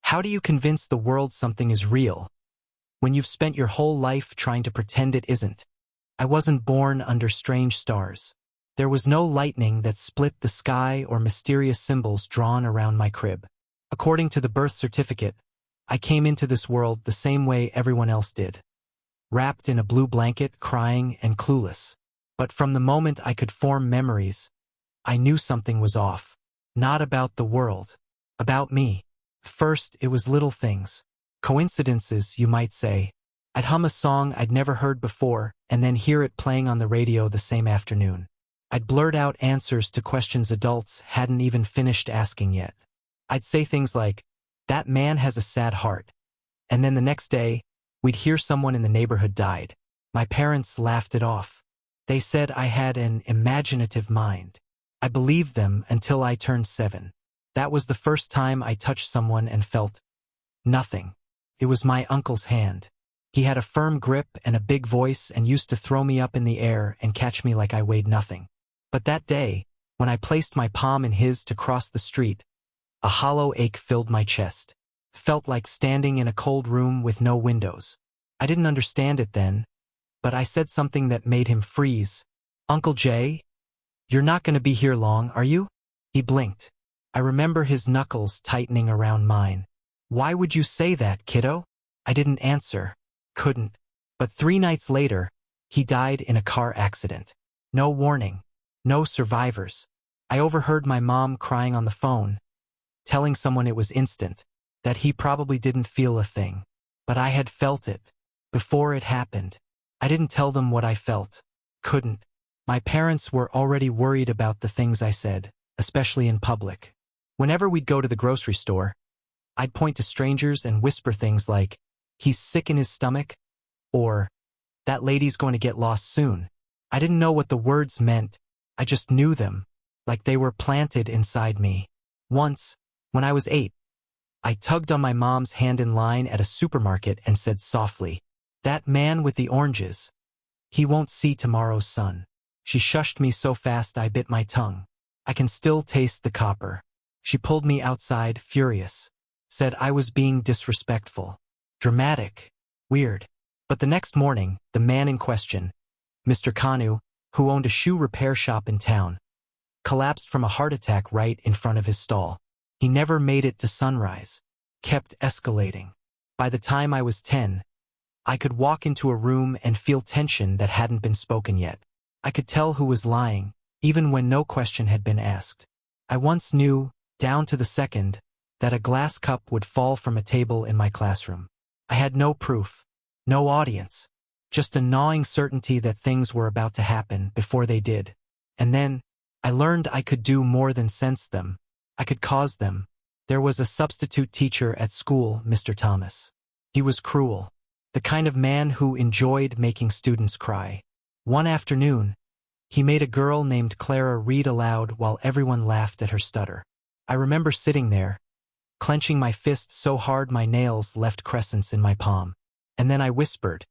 How do you convince the world something is real when you've spent your whole life trying to pretend it isn't? I wasn't born under strange stars. There was no lightning that split the sky or mysterious symbols drawn around my crib. According to the birth certificate, I came into this world the same way everyone else did, wrapped in a blue blanket, crying and clueless. But from the moment I could form memories, I knew something was off. Not about the world, about me. First, it was little things. Coincidences, you might say. I'd hum a song I'd never heard before and then hear it playing on the radio the same afternoon. I'd blurt out answers to questions adults hadn't even finished asking yet. I'd say things like, "That man has a sad heart." And then the next day, we'd hear someone in the neighborhood died. My parents laughed it off. They said I had an imaginative mind. I believed them until I turned 7. That was the first time I touched someone and felt nothing. It was my uncle's hand. He had a firm grip and a big voice and used to throw me up in the air and catch me like I weighed nothing. But that day, when I placed my palm in his to cross the street, a hollow ache filled my chest. Felt like standing in a cold room with no windows. I didn't understand it then, but I said something that made him freeze. "Uncle Jay, you're not going to be here long, are you?" He blinked. I remember his knuckles tightening around mine. "Why would you say that, kiddo?" I didn't answer. Couldn't. But 3 nights later, he died in a car accident. No warning. No survivors. I overheard my mom crying on the phone, telling someone it was instant, that he probably didn't feel a thing. But I had felt it. Before it happened. I didn't tell them what I felt. Couldn't. My parents were already worried about the things I said, especially in public. Whenever we'd go to the grocery store, I'd point to strangers and whisper things like, "He's sick in his stomach," or, "That lady's going to get lost soon." I didn't know what the words meant. I just knew them, like they were planted inside me. Once, when I was 8, I tugged on my mom's hand in line at a supermarket and said softly, "That man with the oranges, he won't see tomorrow's sun." She shushed me so fast I bit my tongue. I can still taste the copper. She pulled me outside, furious. Said I was being disrespectful. Dramatic. Weird. But the next morning, the man in question, Mr. Kanu, who owned a shoe repair shop in town, collapsed from a heart attack right in front of his stall. He never made it to sunrise. Kept escalating. By the time I was 10, I could walk into a room and feel tension that hadn't been spoken yet. I could tell who was lying, even when no question had been asked. I once knew, down to the second, that a glass cup would fall from a table in my classroom. I had no proof, no audience, just a gnawing certainty that things were about to happen before they did. And then, I learned I could do more than sense them. I could cause them. There was a substitute teacher at school, Mr. Thomas. He was cruel, the kind of man who enjoyed making students cry. One afternoon, he made a girl named Clara read aloud while everyone laughed at her stutter. I remember sitting there, clenching my fist so hard my nails left crescents in my palm. And then I whispered,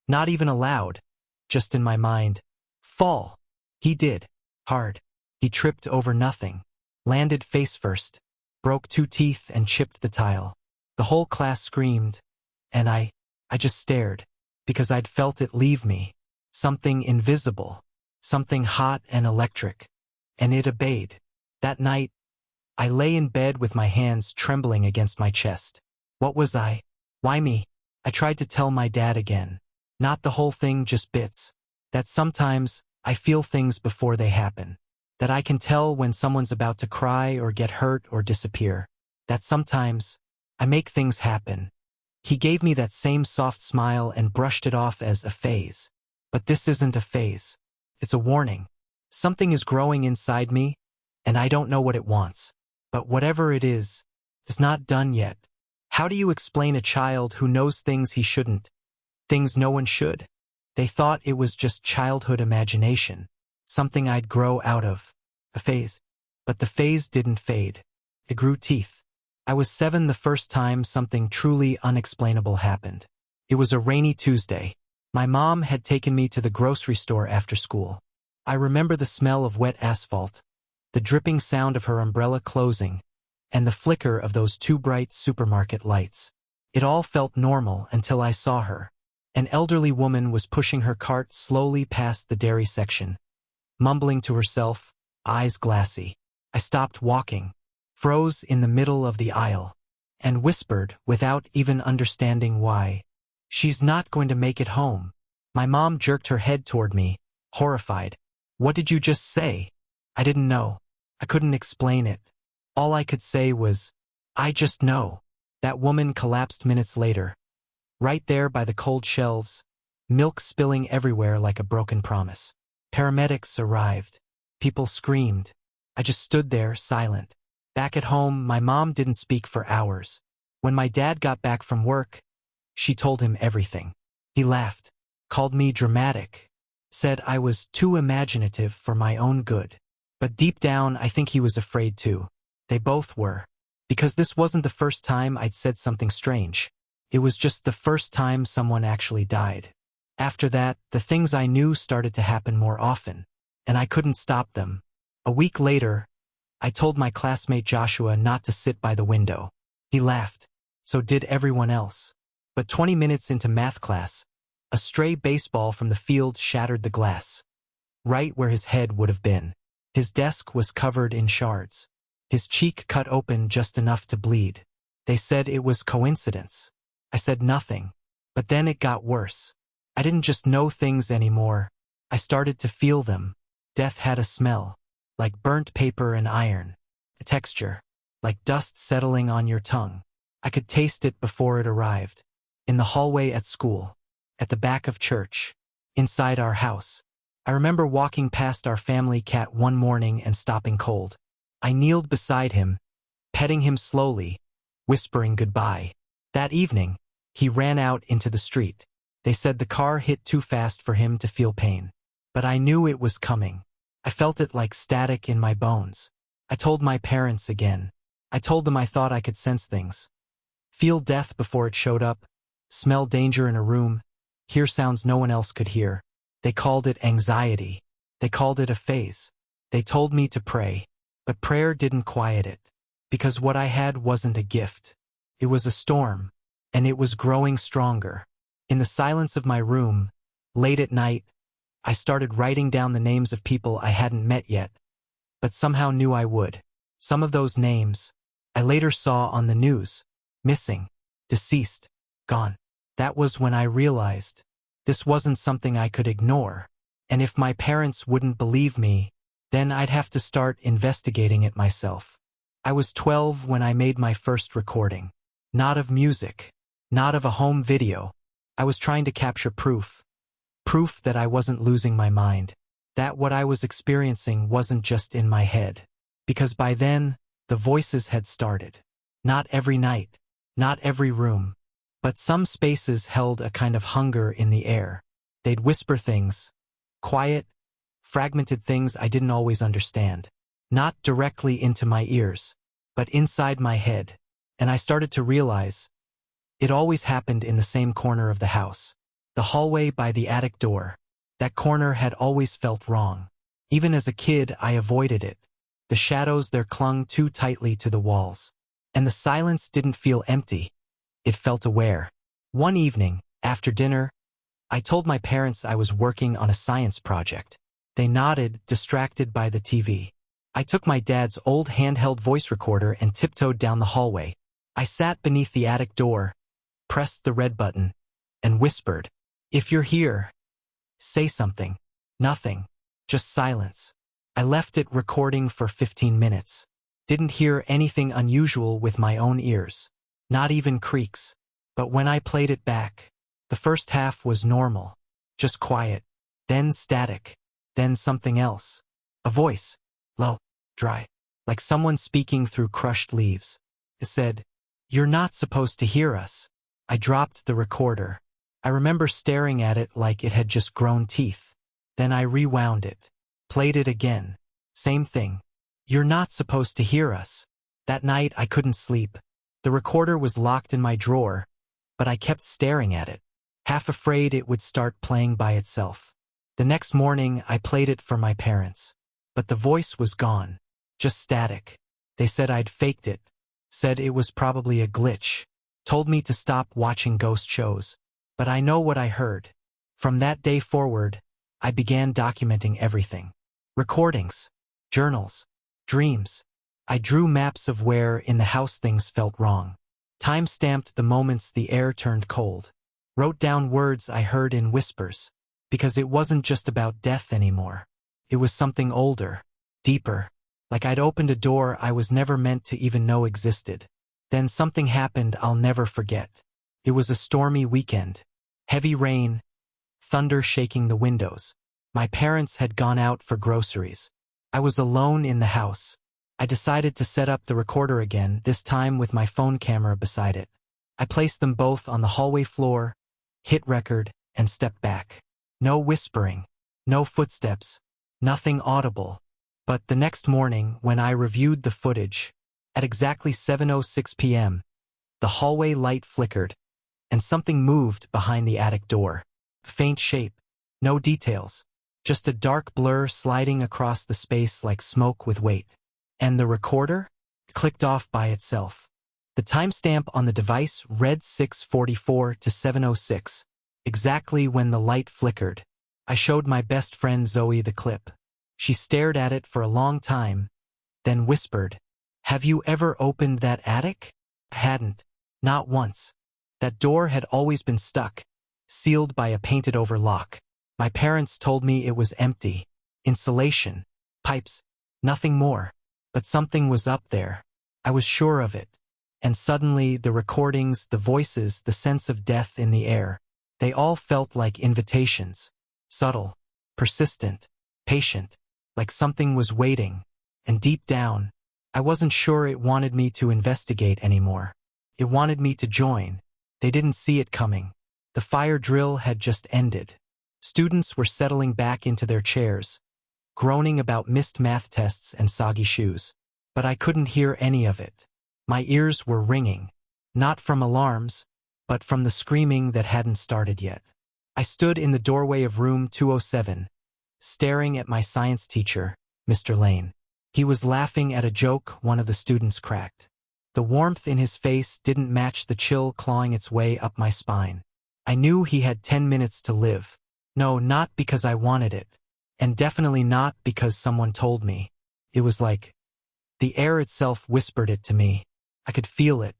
not even aloud, just in my mind, "Fall." He did. Hard. He tripped over nothing, landed face first, broke 2 teeth and chipped the tile. The whole class screamed, and I just stared, because I'd felt it leave me. Something invisible, something hot and electric. And it obeyed. That night, I lay in bed with my hands trembling against my chest. What was I? Why me? I tried to tell my dad again. Not the whole thing, just bits. That sometimes I feel things before they happen. That I can tell when someone's about to cry or get hurt or disappear. That sometimes I make things happen. He gave me that same soft smile and brushed it off as a phase. But this isn't a phase. It's a warning. Something is growing inside me, and I don't know what it wants. But whatever it is, it's not done yet. How do you explain a child who knows things he shouldn't? Things no one should? They thought it was just childhood imagination. Something I'd grow out of. A phase. But the phase didn't fade. It grew teeth. I was 7 the first time something truly unexplainable happened. It was a rainy Tuesday. My mom had taken me to the grocery store after school. I remember the smell of wet asphalt, the dripping sound of her umbrella closing, and the flicker of those two bright supermarket lights. It all felt normal until I saw her. An elderly woman was pushing her cart slowly past the dairy section, mumbling to herself, eyes glassy. I stopped walking, froze in the middle of the aisle, and whispered without even understanding why, "She's not going to make it home." My mom jerked her head toward me, horrified. "What did you just say?" I didn't know. I couldn't explain it. All I could say was, "I just know." That woman collapsed minutes later, right there by the cold shelves, milk spilling everywhere like a broken promise. Paramedics arrived. People screamed. I just stood there, silent. Back at home, my mom didn't speak for hours. When my dad got back from work, she told him everything. He laughed, called me dramatic, said I was too imaginative for my own good. But deep down, I think he was afraid too. They both were. Because this wasn't the first time I'd said something strange. It was just the first time someone actually died. After that, the things I knew started to happen more often, and I couldn't stop them. A week later, I told my classmate Joshua not to sit by the window. He laughed. So did everyone else. But 20 minutes into math class, a stray baseball from the field shattered the glass, right where his head would have been. His desk was covered in shards. His cheek cut open just enough to bleed. They said it was coincidence. I said nothing. But then it got worse. I didn't just know things anymore. I started to feel them. Death had a smell, like burnt paper and iron. A texture, like dust settling on your tongue. I could taste it before it arrived. In the hallway at school, at the back of church, inside our house. I remember walking past our family cat one morning and stopping cold. I kneeled beside him, petting him slowly, whispering goodbye. That evening, he ran out into the street. They said the car hit too fast for him to feel pain. But I knew it was coming. I felt it like static in my bones. I told my parents again. I told them I thought I could sense things. Feel death before it showed up, smell danger in a room, hear sounds no one else could hear. They called it anxiety. They called it a phase. They told me to pray. But prayer didn't quiet it. Because what I had wasn't a gift. It was a storm. And it was growing stronger. In the silence of my room, late at night, I started writing down the names of people I hadn't met yet, but somehow knew I would. Some of those names, I later saw on the news. Missing, deceased, gone. That was when I realized this wasn't something I could ignore. And if my parents wouldn't believe me, then I'd have to start investigating it myself. I was 12 when I made my first recording. Not of music, not of a home video. I was trying to capture proof. Proof that I wasn't losing my mind. That what I was experiencing wasn't just in my head. Because by then, the voices had started. Not every night, not every room. But some spaces held a kind of hunger in the air. They'd whisper things. Quiet, fragmented things I didn't always understand. Not directly into my ears, but inside my head. And I started to realize it always happened in the same corner of the house. The hallway by the attic door. That corner had always felt wrong. Even as a kid, I avoided it. The shadows there clung too tightly to the walls. And the silence didn't feel empty. It felt aware. One evening, after dinner, I told my parents I was working on a science project. They nodded, distracted by the TV. I took my dad's old handheld voice recorder and tiptoed down the hallway. I sat beneath the attic door, pressed the red button, and whispered, "If you're here, say something." Nothing. Just silence. I left it recording for 15 minutes. Didn't hear anything unusual with my own ears. Not even creaks. But when I played it back, the first half was normal. Just quiet. Then static. Then something else. A voice. Low. Dry. Like someone speaking through crushed leaves. It said, "You're not supposed to hear us." I dropped the recorder. I remember staring at it like it had just grown teeth. Then I rewound it. Played it again. Same thing. "You're not supposed to hear us." That night I couldn't sleep. The recorder was locked in my drawer, but I kept staring at it, half afraid it would start playing by itself. The next morning I played it for my parents. But the voice was gone. Just static. They said I'd faked it. said it was probably a glitch, told me to stop watching ghost shows. But I know what I heard. From that day forward, I began documenting everything. Recordings, journals, dreams. I drew maps of where in the house things felt wrong. Time-stamped the moments the air turned cold. Wrote down words I heard in whispers. Because it wasn't just about death anymore. It was something older, deeper. Like I'd opened a door I was never meant to even know existed. Then something happened I'll never forget. It was a stormy weekend. Heavy rain, thunder shaking the windows. My parents had gone out for groceries. I was alone in the house. I decided to set up the recorder again, this time with my phone camera beside it. I placed them both on the hallway floor, hit record, and stepped back. No whispering, no footsteps, nothing audible. But the next morning, when I reviewed the footage, at exactly 7:06 p.m., the hallway light flickered, and something moved behind the attic door. Faint shape, no details, just a dark blur sliding across the space like smoke with weight. And the recorder clicked off by itself. The timestamp on the device read 6:44 to 7:06, exactly when the light flickered. I showed my best friend Zoe the clip. She stared at it for a long time, then whispered, "Have you ever opened that attic?" I hadn't. Not once. That door had always been stuck, sealed by a painted-over lock. My parents told me it was empty. Insulation, pipes, nothing more. But something was up there. I was sure of it. And suddenly the recordings, the voices, the sense of death in the air, they all felt like invitations. Subtle, persistent, patient, like something was waiting. And deep down, I wasn't sure it wanted me to investigate anymore. It wanted me to join. They didn't see it coming. The fire drill had just ended. Students were settling back into their chairs, groaning about missed math tests and soggy shoes. But I couldn't hear any of it. My ears were ringing, not from alarms, but from the screaming that hadn't started yet. I stood in the doorway of room 207, staring at my science teacher, Mr. Lane. He was laughing at a joke one of the students cracked. The warmth in his face didn't match the chill clawing its way up my spine. I knew he had 10 minutes to live. No, not because I wanted it. And definitely not because someone told me. It was like the air itself whispered it to me. I could feel it.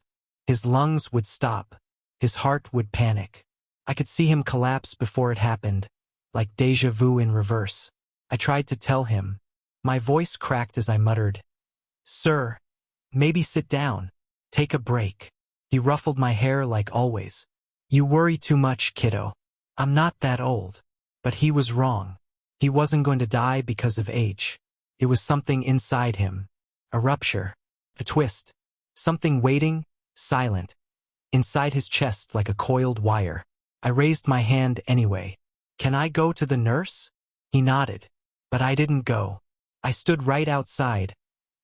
His lungs would stop. His heart would panic. I could see him collapse before it happened, like déjà vu in reverse. I tried to tell him. My voice cracked as I muttered, "Sir, maybe sit down. Take a break." He ruffled my hair like always. "You worry too much, kiddo. I'm not that old." But he was wrong. He wasn't going to die because of age. It was something inside him. A rupture. A twist. Something waiting, silent, inside his chest like a coiled wire. I raised my hand anyway. "Can I go to the nurse?" He nodded. But I didn't go. I stood right outside,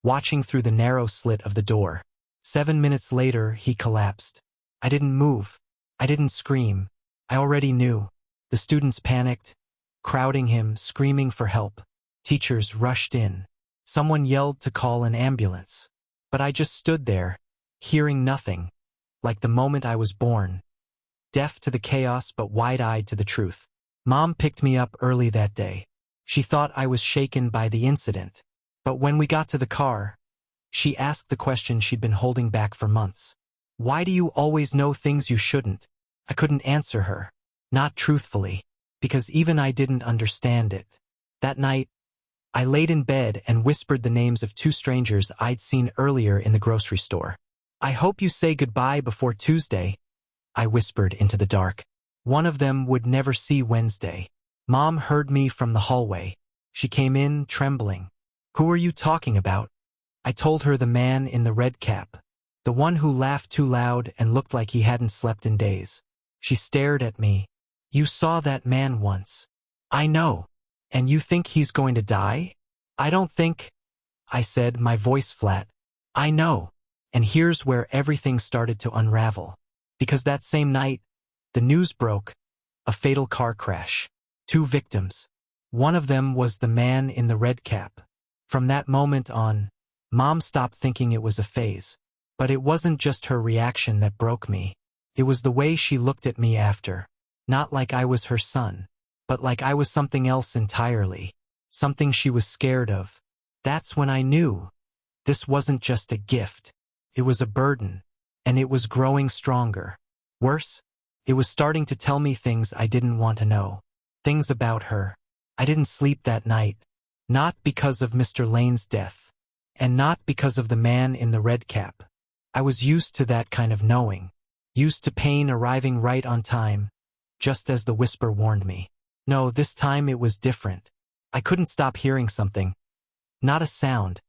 watching through the narrow slit of the door. 7 minutes later, he collapsed. I didn't move. I didn't scream. I already knew. The students panicked, crowding him, screaming for help. Teachers rushed in. Someone yelled to call an ambulance. But I just stood there, hearing nothing, like the moment I was born. Deaf to the chaos but wide-eyed to the truth. Mom picked me up early that day. She thought I was shaken by the incident. But when we got to the car, she asked the question she'd been holding back for months. "Why do you always know things you shouldn't?" I couldn't answer her. Not truthfully, because even I didn't understand it. That night, I laid in bed and whispered the names of 2 strangers I'd seen earlier in the grocery store. "I hope you say goodbye before Tuesday," I whispered into the dark. One of them would never see Wednesday. Mom heard me from the hallway. She came in, trembling. "Who are you talking about?" I told her the man in the red cap. The one who laughed too loud and looked like he hadn't slept in days. She stared at me. "You saw that man once." "I know. And you think he's going to die?" "I don't think," I said, my voice flat. "I know." And here's where everything started to unravel. Because that same night, the news broke. A fatal car crash. 2 victims. One of them was the man in the red cap. From that moment on, Mom stopped thinking it was a phase. But it wasn't just her reaction that broke me. It was the way she looked at me after. Not like I was her son, but like I was something else entirely. Something she was scared of. That's when I knew. This wasn't just a gift. It was a burden. And it was growing stronger. Worse, it was starting to tell me things I didn't want to know. Things about her. I didn't sleep that night. Not because of Mr. Lane's death. And not because of the man in the red cap. I was used to that kind of knowing. Used to pain arriving right on time, just as the whisper warned me. No, this time it was different. I couldn't stop hearing something. Not a sound,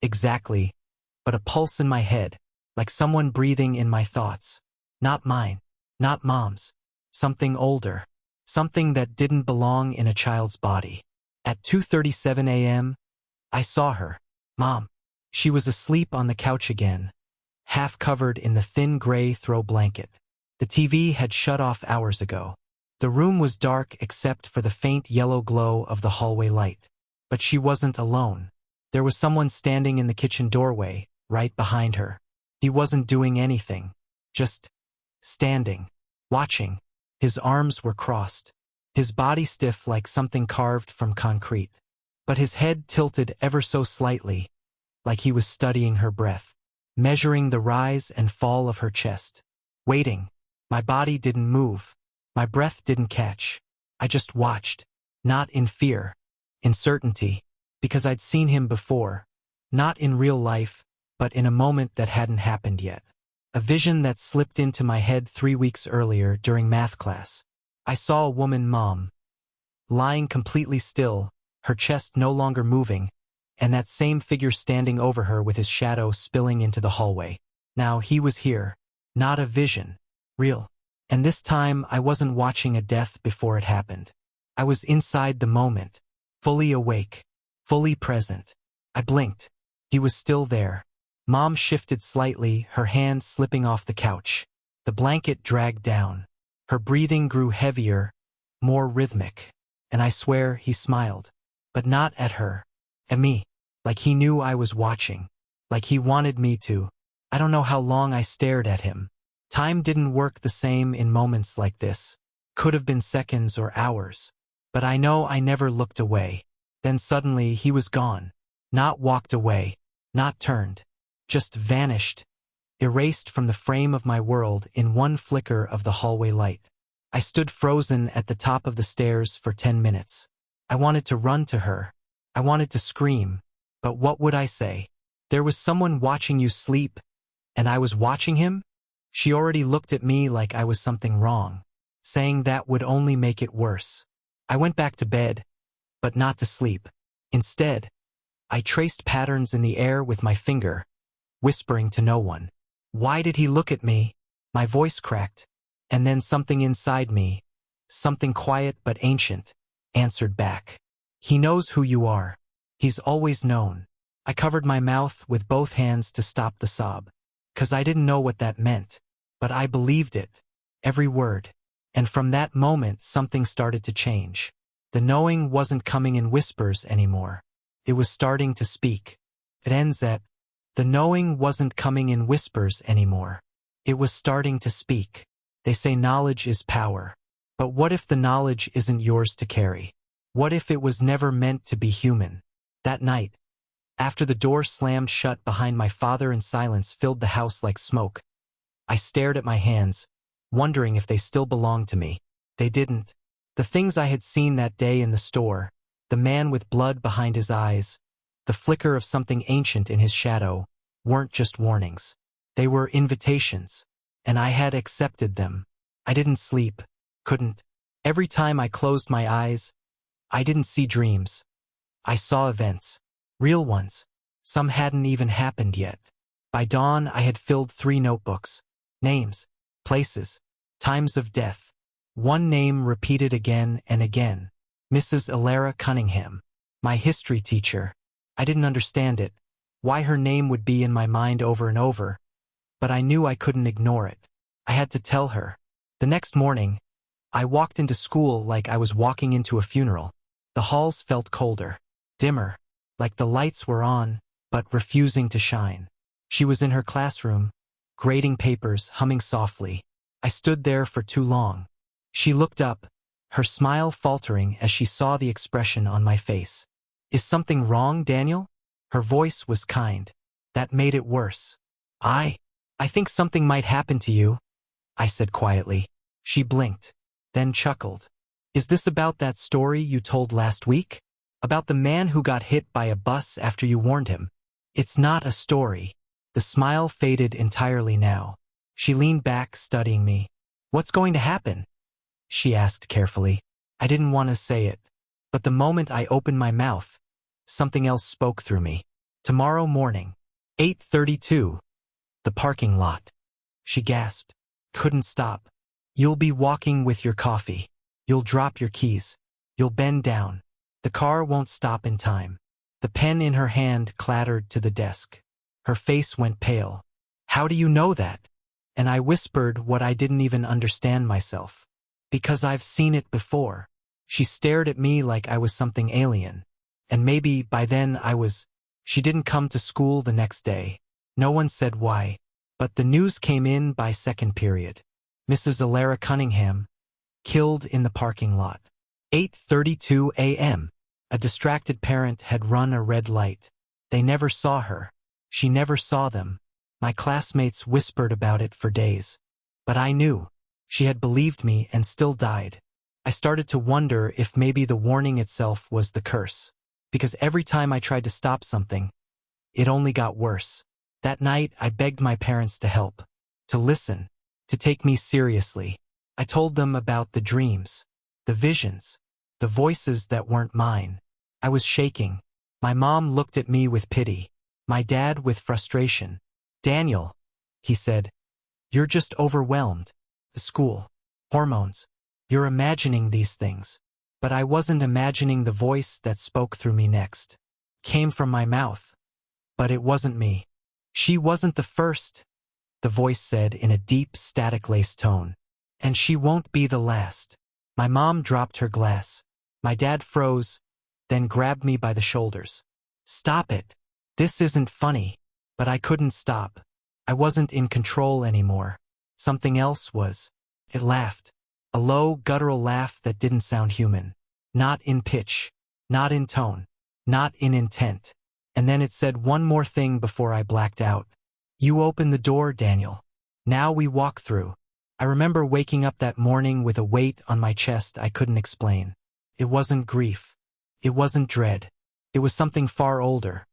exactly, but a pulse in my head, like someone breathing in my thoughts. Not mine, not Mom's. Something older. Something that didn't belong in a child's body. At 2:37 a.m., I saw her. Mom. She was asleep on the couch again, half covered in the thin gray throw blanket. The TV had shut off hours ago. The room was dark except for the faint yellow glow of the hallway light. But she wasn't alone. There was someone standing in the kitchen doorway, right behind her. He wasn't doing anything. Just standing. Watching. His arms were crossed. His body stiff like something carved from concrete. But his head tilted ever so slightly, like he was studying her breath. Measuring the rise and fall of her chest. Waiting. My body didn't move. My breath didn't catch. I just watched. Not in fear. In certainty. Because I'd seen him before. Not in real life, but in a moment that hadn't happened yet. A vision that slipped into my head 3 weeks earlier during math class. I saw a woman, Mom. Lying completely still, her chest no longer moving, and that same figure standing over her with his shadow spilling into the hallway. Now he was here. Not a vision. Real. And this time I wasn't watching a death before it happened. I was inside the moment. Fully awake. Fully present. I blinked. He was still there. Mom shifted slightly, her hand slipping off the couch. The blanket dragged down. Her breathing grew heavier, more rhythmic. And I swear he smiled. But not at her. At me. Like he knew I was watching. Like he wanted me to. I don't know how long I stared at him. Time didn't work the same in moments like this. Could have been seconds or hours. But I know I never looked away. Then suddenly he was gone. Not walked away. Not turned. Just vanished. Erased from the frame of my world in one flicker of the hallway light. I stood frozen at the top of the stairs for 10 minutes. I wanted to run to her. I wanted to scream. But what would I say? There was someone watching you sleep, and I was watching him? She already looked at me like I was something wrong, saying that would only make it worse. I went back to bed, but not to sleep. Instead, I traced patterns in the air with my finger, whispering to no one. Why did he look at me? My voice cracked, and then something inside me, something quiet but ancient, answered back. He knows who you are. He's always known. I covered my mouth with both hands to stop the sob. 'Cause I didn't know what that meant. But I believed it. Every word. And from that moment something started to change. The knowing wasn't coming in whispers anymore. It was starting to speak. It ends at, the knowing wasn't coming in whispers anymore. It was starting to speak. They say knowledge is power. But what if the knowledge isn't yours to carry? What if it was never meant to be human? That night, after the door slammed shut behind my father and silence filled the house like smoke, I stared at my hands, wondering if they still belonged to me. They didn't. The things I had seen that day in the store, the man with blood behind his eyes, the flicker of something ancient in his shadow, weren't just warnings. They were invitations, and I had accepted them. I didn't sleep, couldn't. Every time I closed my eyes, I didn't see dreams. I saw events. Real ones. Some hadn't even happened yet. By dawn I had filled 3 notebooks. Names, places, times of death. One name repeated again and again. Mrs. Elara Cunningham. My history teacher. I didn't understand it. Why her name would be in my mind over and over. But I knew I couldn't ignore it. I had to tell her. The next morning, I walked into school like I was walking into a funeral. The halls felt colder. Dimmer. Like the lights were on, but refusing to shine. She was in her classroom, grading papers, humming softly. I stood there for too long. She looked up, her smile faltering as she saw the expression on my face. "Is something wrong, Daniel?" Her voice was kind. That made it worse. I think something might happen to you," I said quietly. She blinked, then chuckled. "Is this about that story you told last week? About the man who got hit by a bus after you warned him?" "It's not a story." The smile faded entirely now. She leaned back, studying me. "What's going to happen?" she asked carefully. I didn't want to say it, but the moment I opened my mouth, something else spoke through me. "Tomorrow morning, 8:32. The parking lot." She gasped. Couldn't stop. "You'll be walking with your coffee. You'll drop your keys. You'll bend down. The car won't stop in time." The pen in her hand clattered to the desk. Her face went pale. "How do you know that?" And I whispered what I didn't even understand myself. "Because I've seen it before." She stared at me like I was something alien. And maybe by then I was. She didn't come to school the next day. No one said why. But the news came in by second period. Mrs. Alara Cunningham, killed in the parking lot. 8:32 a.m. A distracted parent had run a red light. They never saw her. She never saw them. My classmates whispered about it for days. But I knew. She had believed me and still died. I started to wonder if maybe the warning itself was the curse. Because every time I tried to stop something, it only got worse. That night, I begged my parents to help, to listen, to take me seriously. I told them about the dreams, the visions, the voices that weren't mine. I was shaking. My mom looked at me with pity. My dad with frustration. "Daniel," he said, "you're just overwhelmed. The school, hormones. You're imagining these things." But I wasn't imagining the voice that spoke through me next. Came from my mouth. But it wasn't me. "She wasn't the first," the voice said in a deep, static-laced tone. "And she won't be the last." My mom dropped her glass. My dad froze, then grabbed me by the shoulders. "Stop it. This isn't funny." But I couldn't stop. I wasn't in control anymore. Something else was. It laughed. A low, guttural laugh that didn't sound human. Not in pitch. Not in tone. Not in intent. And then it said one more thing before I blacked out. "You open the door, Daniel. Now we walk through." I remember waking up that morning with a weight on my chest I couldn't explain. It wasn't grief. It wasn't dread. It was something far older.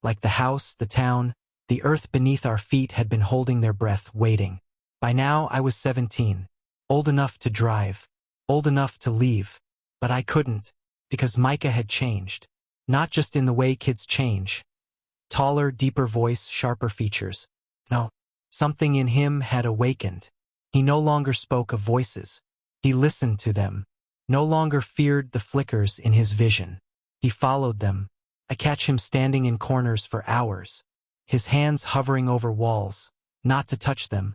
Like the house, the town, the earth beneath our feet had been holding their breath, waiting. By now I was 17. Old enough to drive. Old enough to leave. But I couldn't. Because Micah had changed. Not just in the way kids change. Taller, deeper voice, sharper features. No. Something in him had awakened. He no longer spoke of voices. He listened to them. No longer feared the flickers in his vision. He followed them. I catch him standing in corners for hours. His hands hovering over walls. Not to touch them,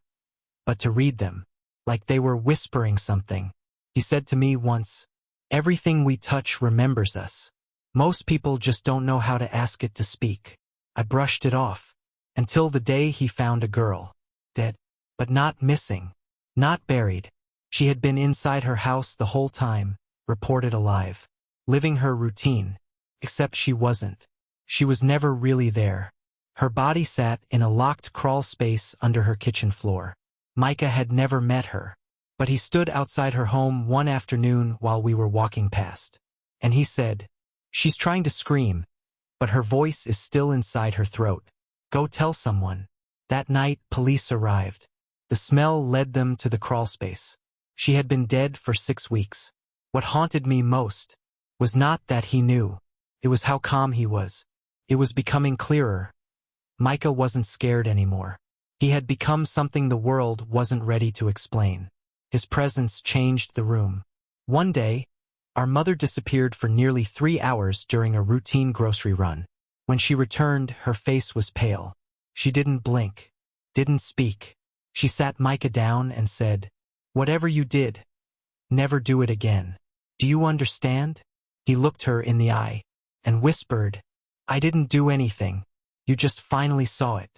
but to read them. Like they were whispering something. He said to me once, "Everything we touch remembers us. Most people just don't know how to ask it to speak." I brushed it off. Until the day he found a girl. Dead. But not missing. Not buried. She had been inside her house the whole time, reported alive. Living her routine. Except she wasn't. She was never really there. Her body sat in a locked crawl space under her kitchen floor. Micah had never met her. But he stood outside her home one afternoon while we were walking past. And he said, "She's trying to scream, but her voice is still inside her throat. Go tell someone." That night, police arrived. The smell led them to the crawlspace. She had been dead for 6 weeks. What haunted me most was not that he knew. It was how calm he was. It was becoming clearer. Micah wasn't scared anymore. He had become something the world wasn't ready to explain. His presence changed the room. One day, our mother disappeared for nearly 3 hours during a routine grocery run. When she returned, her face was pale. She didn't blink, didn't speak. She sat Micah down and said, "Whatever you did, never do it again. Do you understand?" He looked her in the eye and whispered, "I didn't do anything. You just finally saw it."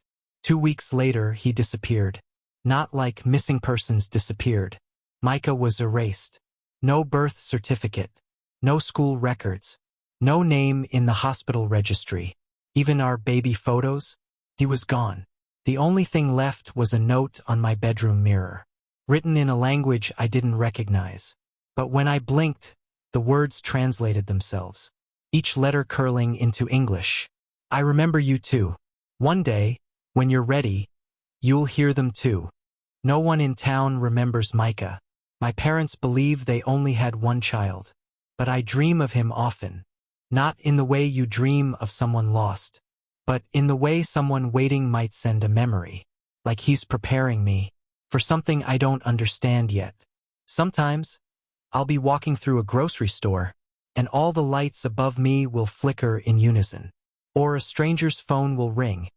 2 weeks later, he disappeared. Not like missing persons disappeared. Micah was erased. No birth certificate. No school records. No name in the hospital registry. Even our baby photos? He was gone. The only thing left was a note on my bedroom mirror, written in a language I didn't recognize. But when I blinked, the words translated themselves, each letter curling into English. I remember you too. One day, when you're ready, you'll hear them too. No one in town remembers Micah. My parents believe they only had one child. But I dream of him often. Not in the way you dream of someone lost, but in the way someone waiting might send a memory. Like he's preparing me for something I don't understand yet. Sometimes, I'll be walking through a grocery store, and all the lights above me will flicker in unison. Or a stranger's phone will ring,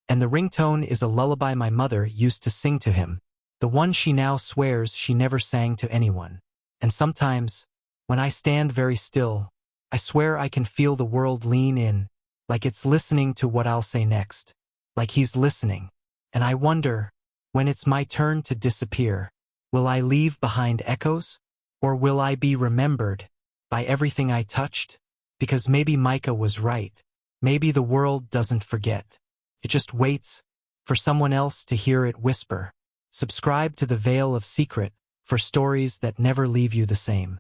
and the ringtone is a lullaby my mother used to sing to him, the one she now swears she never sang to anyone. And sometimes, when I stand very still, I swear I can feel the world lean in, like it's listening to what I'll say next, like he's listening. And I wonder, when it's my turn to disappear, will I leave behind echoes? Or will I be remembered by everything I touched? Because maybe Micah was right. Maybe the world doesn't forget. It just waits for someone else to hear it whisper. Subscribe to the Veil of Secret for stories that never leave you the same.